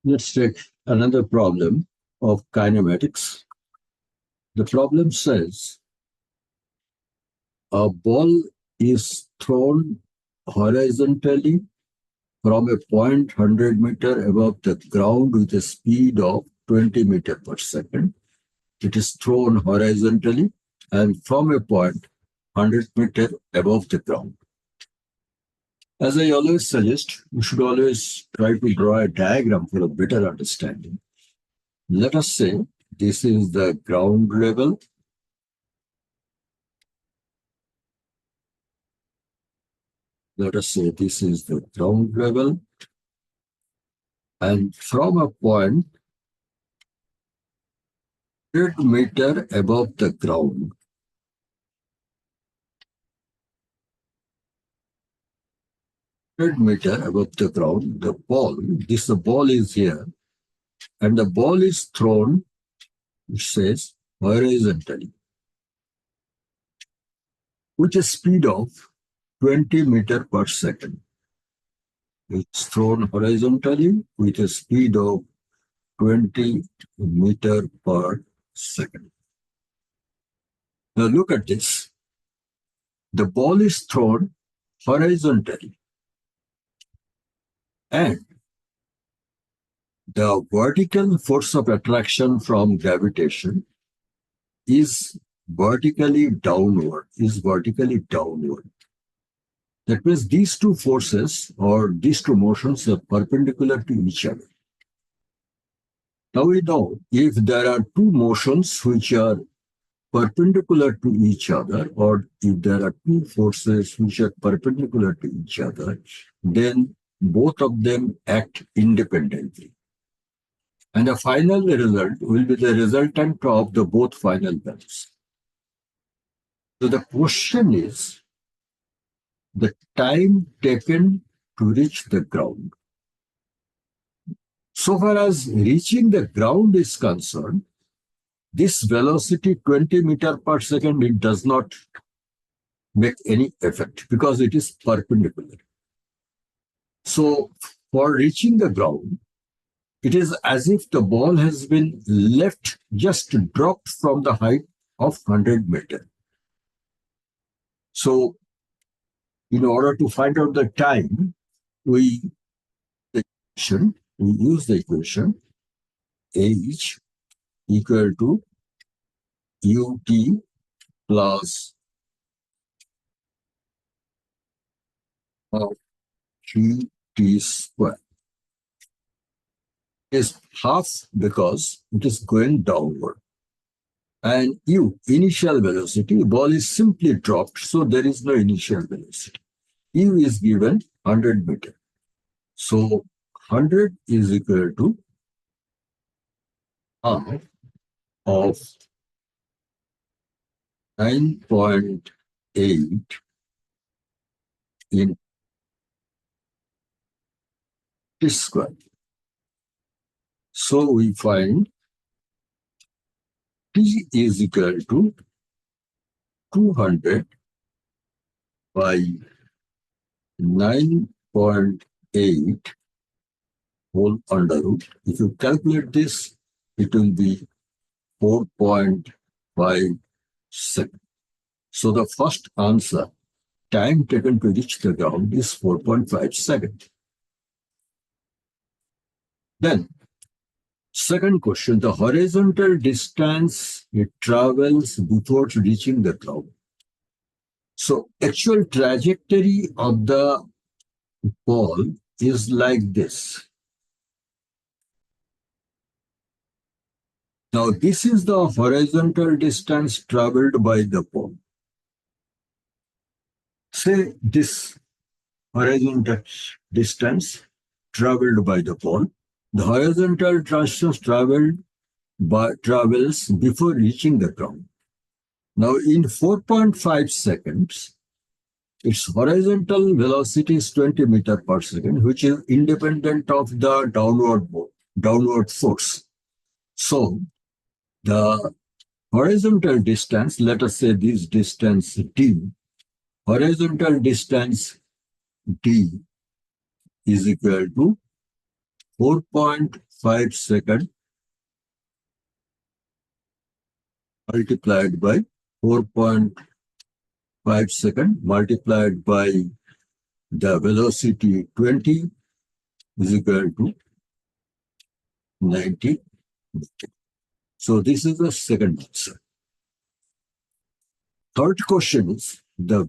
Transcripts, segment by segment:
Let's take another problem of kinematics. The problem says a ball is thrown horizontally from a point 100 meter above the ground with a speed of 20 meter per second. It is thrown horizontally and from a point 100 meter above the ground. As I always suggest, we should always try to draw a diagram for a better understanding. Let us say this is the ground level. Let us say this is the ground level. And from a point 100 meter above the ground, 100 meter above the ground, the ball is here, and the ball is thrown, it says, horizontally, with a speed of 20 meter per second. It's thrown horizontally with a speed of 20 meter per second. Now look at this. The ball is thrown horizontally, and the vertical force of attraction from gravitation is vertically downward. That means these two forces or these two motions are perpendicular to each other. Now we know if there are two motions which are perpendicular to each other, or if there are two forces which are perpendicular to each other, then both of them act independently. And the final result will be the resultant of the both final values. So the question is the time taken to reach the ground. So far as reaching the ground is concerned, this velocity 20 meter per second, it does not make any effect because it is perpendicular. So for reaching the ground, it is as if the ball has been left, just dropped from the height of 100 meters. So in order to find out the time, we use the equation H equal to ut plus of gt square. Is half because it is going downward. And u, initial velocity, ball is simply dropped, so there is no initial velocity. U is given 100 meters. So 100 is equal to half of 9.8 in t square. So we find t is equal to 200 by 9.8 whole under root. If you calculate this, it will be 4.5 seconds. So the first answer, time taken to reach the ground, is 4.5 seconds. Then, second question, the horizontal distance it travels before reaching the ground. So actual trajectory of the ball is like this. Now this is the horizontal distance traveled by the ball. Say this horizontal distance traveled by the ball. The horizontal distance travels before reaching the ground. Now in 4.5 seconds, its horizontal velocity is 20 meters per second, which is independent of the downward force. So the horizontal distance, let us say this distance d, horizontal distance d is equal to 5 seconds multiplied by 4.5 seconds multiplied by the velocity 20 is equal to 90. So this is the second answer. Third question is the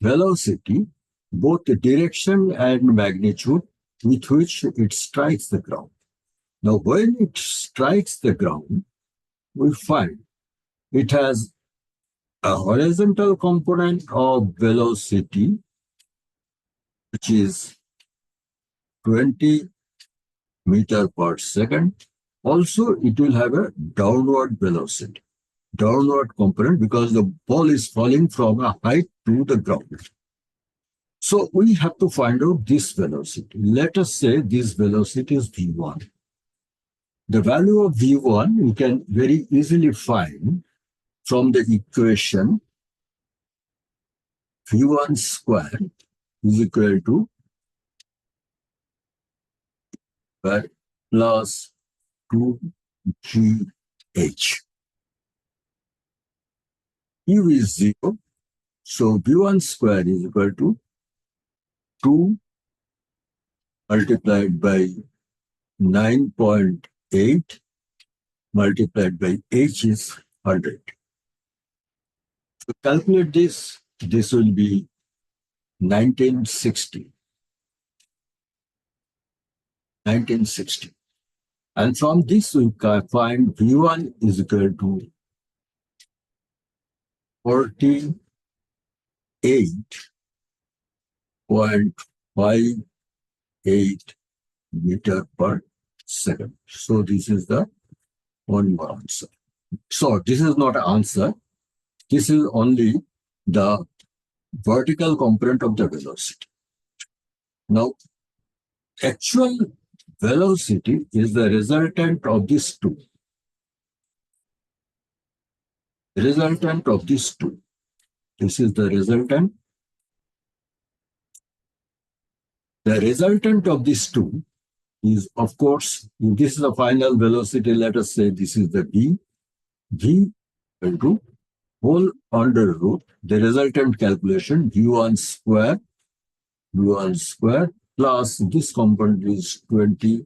velocity, both the direction and magnitude with which it strikes the ground. Now, when it strikes the ground, we find it has a horizontal component of velocity, which is 20 meter per second. Also, it will have a downward velocity, downward component, because the ball is falling from a height to the ground. So we have to find out this velocity. Let us say this velocity is v1. The value of v1 we can very easily find from the equation v1 square is equal to plus 2gh. U is 0, so v1 square is equal to 2 multiplied by 9.8 multiplied by h is 100. To calculate this, this will be 1960. And from this we can find v1 is equal to 48.58 meter per second. So this is the one more answer. So this is not an answer. This is only the vertical component of the velocity. Now, actual velocity is the resultant of these two. Resultant of these two. This is the resultant. The resultant of these two is, of course, if this is the final velocity, let us say this is the v. V equal to whole under root, the resultant calculation, v1 square plus this component is 20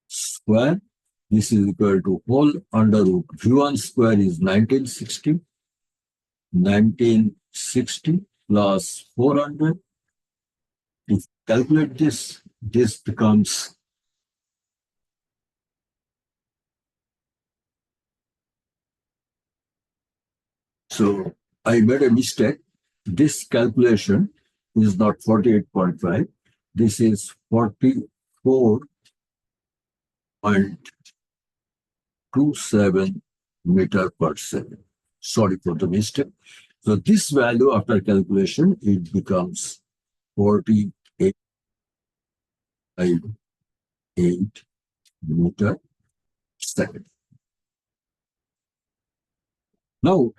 square. This is equal to whole under root. v1 square is 1960. 1960 plus 400. If you calculate this, this becomes so I made a mistake. This calculation is not 48.5. This is 44.27 meter per second. Sorry for the mistake. So this value after calculation, it becomes 48.8 meter second. Now,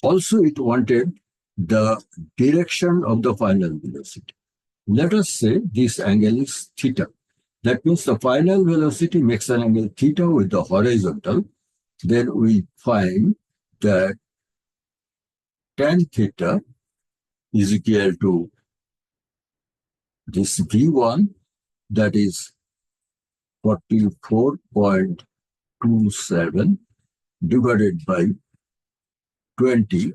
also it wanted the direction of the final velocity. Let us say this angle is theta. That means the final velocity makes an angle theta with the horizontal. Then we find that tan theta is equal to this v1, that is 44.27 divided by 20.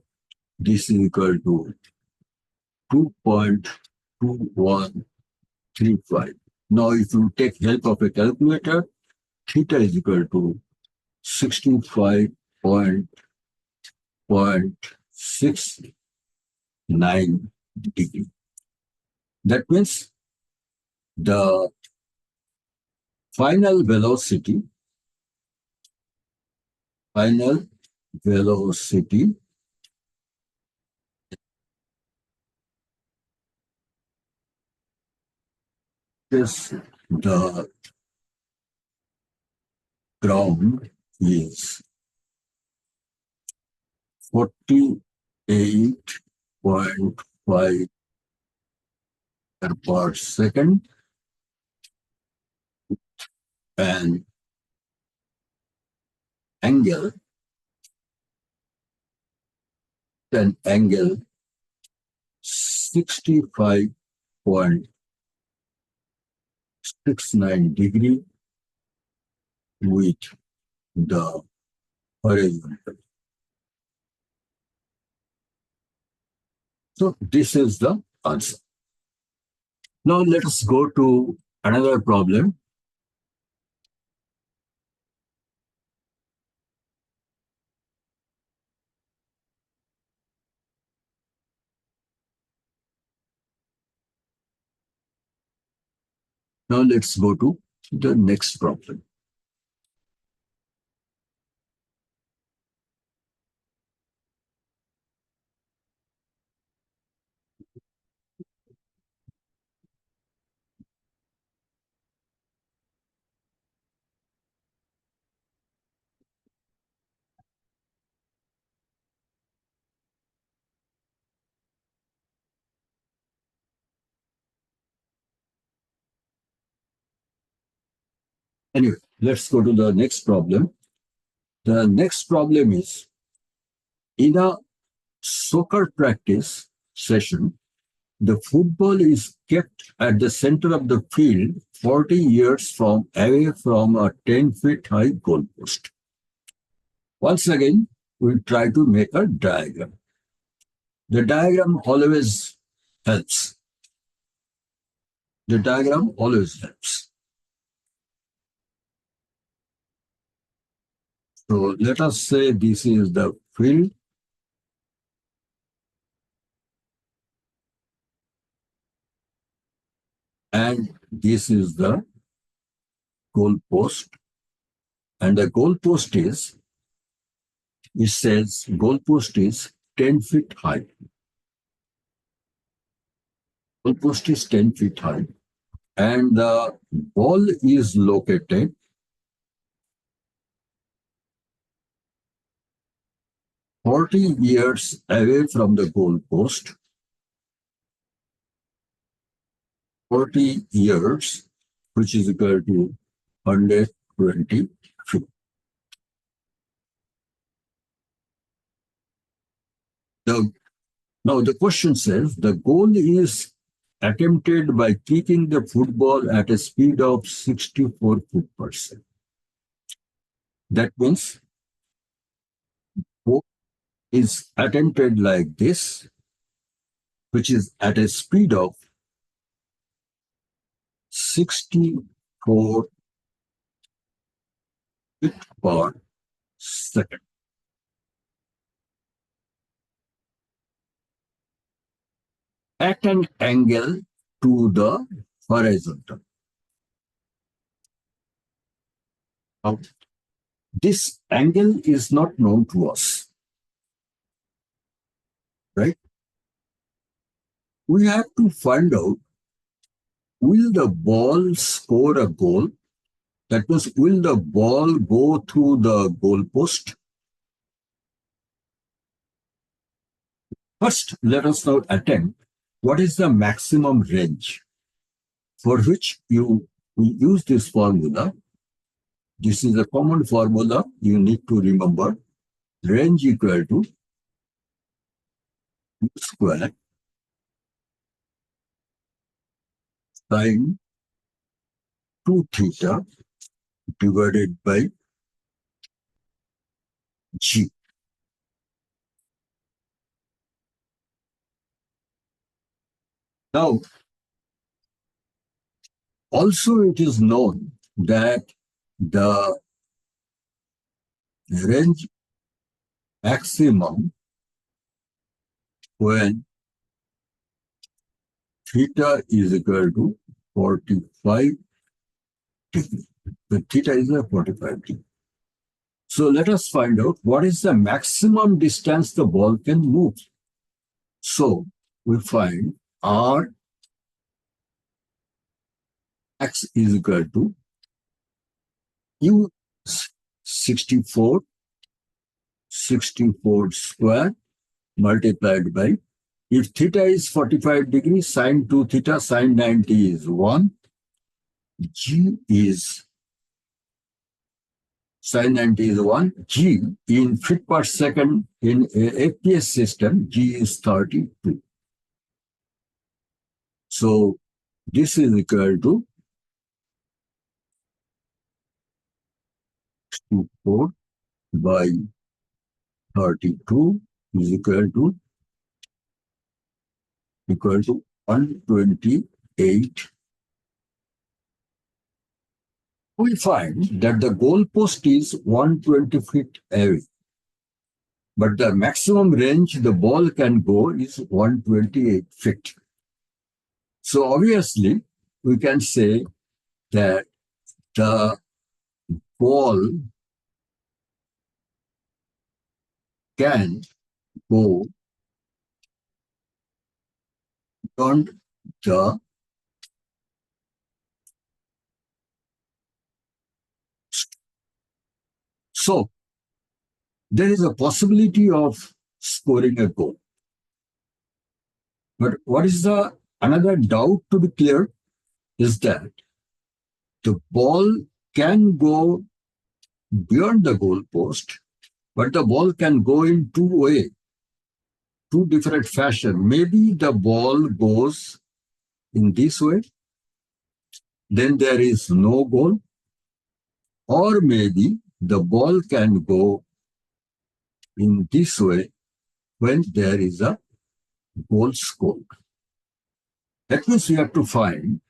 This is equal to 2.2135. Now, if you take help of a calculator, theta is equal to 65.69 degree. That means the final velocity is the ground is 48.5 per second an angle, an angle 65.69 degree with the horizontal. So this is the answer. Now let us go to another problem. Now let's go to the next problem. Anyway, let's go to the next problem. The next problem is, in a soccer practice session, the football is kept at the center of the field 40 yards away from a 10 feet high goalpost. Once again, we try to make a diagram. The diagram always helps. The diagram always helps. So let us say this is the field, and this is the goalpost. And the goalpost is, it says goalpost is 10 feet high. Goalpost is 10 feet high. And the ball is located 40 yards away from the goalpost. 40 yards, which is equal to 120 feet. Now the question says the goal is attempted by kicking the football at a speed of 64 foot per second. That means ball is attempted like this, which is at a speed of 64 feet per second. At an angle to the horizontal. Now, this angle is not known to us, right? We have to find out, will the ball score a goal? That means, will the ball go through the goalpost? First, let us now attempt what is the maximum range, for which we use this formula. This is a common formula you need to remember. Range equal to U square sine 2 theta divided by G. Now, also it is known that the range maximum when theta is equal to 45 degree. The theta is a 45 degree. So let us find out what is the maximum distance the ball can move. So we find R x is equal to U 64 square multiplied by, if theta is 45 degrees, sine 2 theta, sine 90 is 1. G is Sin 90 is 1. G in feet per second in a FPS system, G is 32. So this is equal to 4 by 32 is equal to 128. We find that the goalpost is 120 feet away, but the maximum range the ball can go is 128 feet. So obviously, we can say that the ball can go beyond the so there is a possibility of scoring a goal. But what is the another doubt to be clear is that the ball can go beyond the goalpost, but the ball can go in two different fashion. Maybe the ball goes in this way, then there is no goal, or maybe the ball can go in this way when there is a goal scored. That means we have to find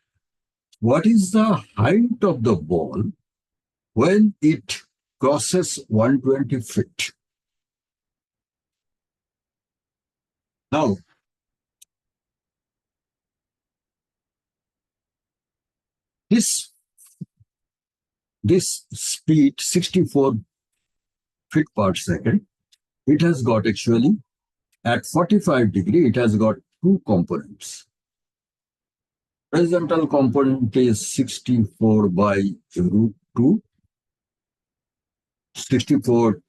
what is the height of the ball when it crosses 120 feet. Now, this speed, 64 feet per second, it has got actually at 45 degree, it has got two components. Horizontal component is 64 by root 2, 64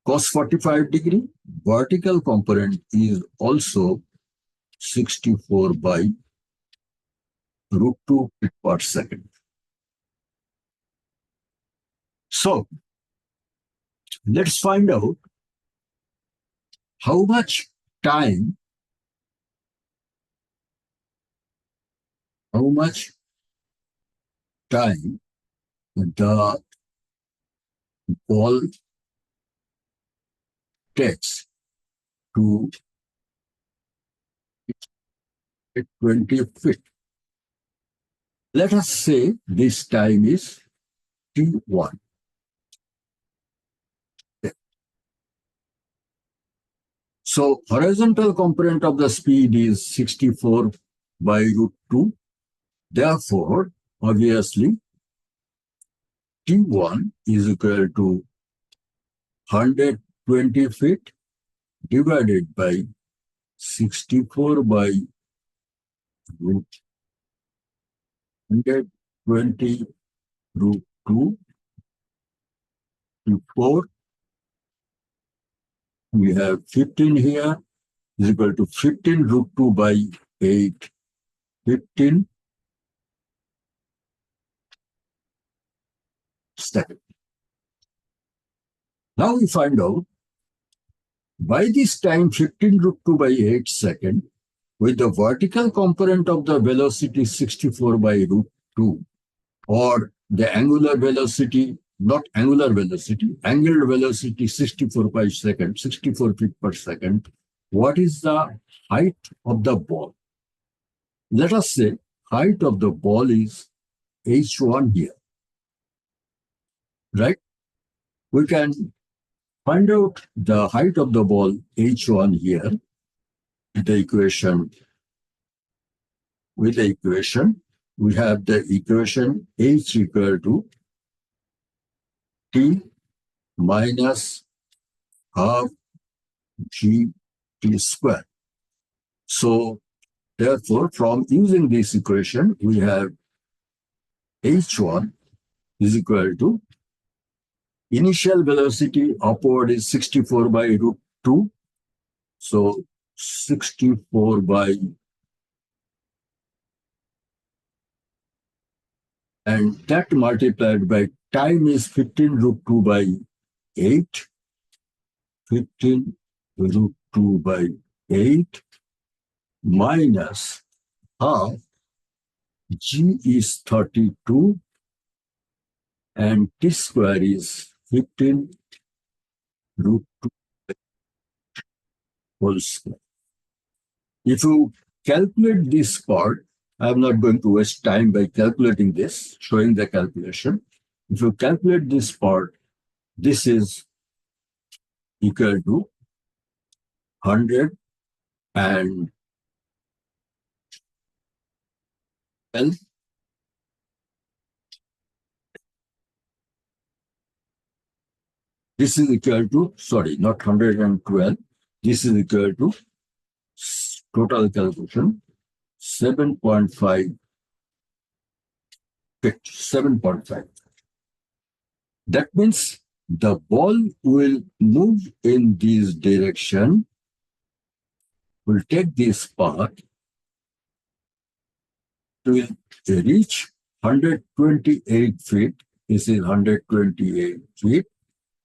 cos 45 degree. Vertical component is also 64 by root 2 feet per second. So, let's find out how much time the ball takes to hit 20 feet. Let us say this time is T1. So horizontal component of the speed is 64 by root 2. Therefore, obviously, T1 is equal to 120 feet divided by 64 by root 120 root 2 to 4. We have 15 here is equal to 15 root 2 by 8, 15 seconds. Now we find out by this time 15 root 2 by 8 second with the vertical component of the velocity 64 by root 2 or the angular velocity, not angular velocity, angular velocity 64 by second, 64 feet per second. What is the height of the ball? Let us say height of the ball is h1 here, right? We can find out the height of the ball h1 here with the equation. We have the equation h equal to t minus half g t square. So therefore, from using this equation, we have h1 is equal to initial velocity upward is 64 by root 2. So 64 by, and that multiplied by time is 15 root 2 by 8. 15 root 2 by 8 minus half g is 32 and t square is 15 root 2 whole square. If you calculate this part, I'm not going to waste time by calculating this, showing the calculation. If you calculate this part, this is equal to 100 and 12. This is equal to, sorry, not 112. This is equal to total calculation 7.5 fit, 7.5. That means the ball will move in this direction, will take this path, will reach 128 feet. This is 128 feet.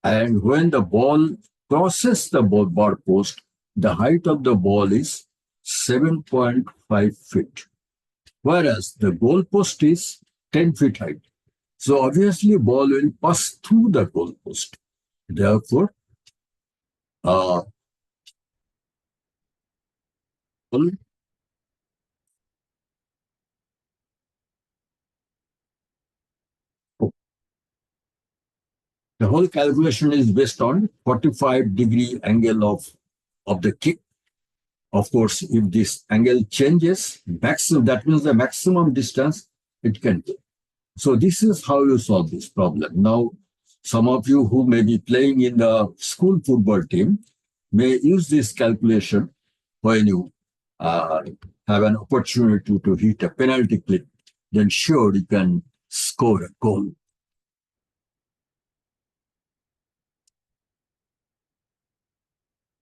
And when the ball crosses the bar post, the height of the ball is 7.5 feet, whereas the goal post is 10 feet height. So obviously, ball will pass through the goal post. Therefore, ball, the whole calculation is based on 45-degree angle of the kick. Of course, if this angle changes, that means the maximum distance it can go. So this is how you solve this problem. Now, some of you who may be playing in the school football team may use this calculation when you have an opportunity to hit a penalty kick. Then sure, you can score a goal.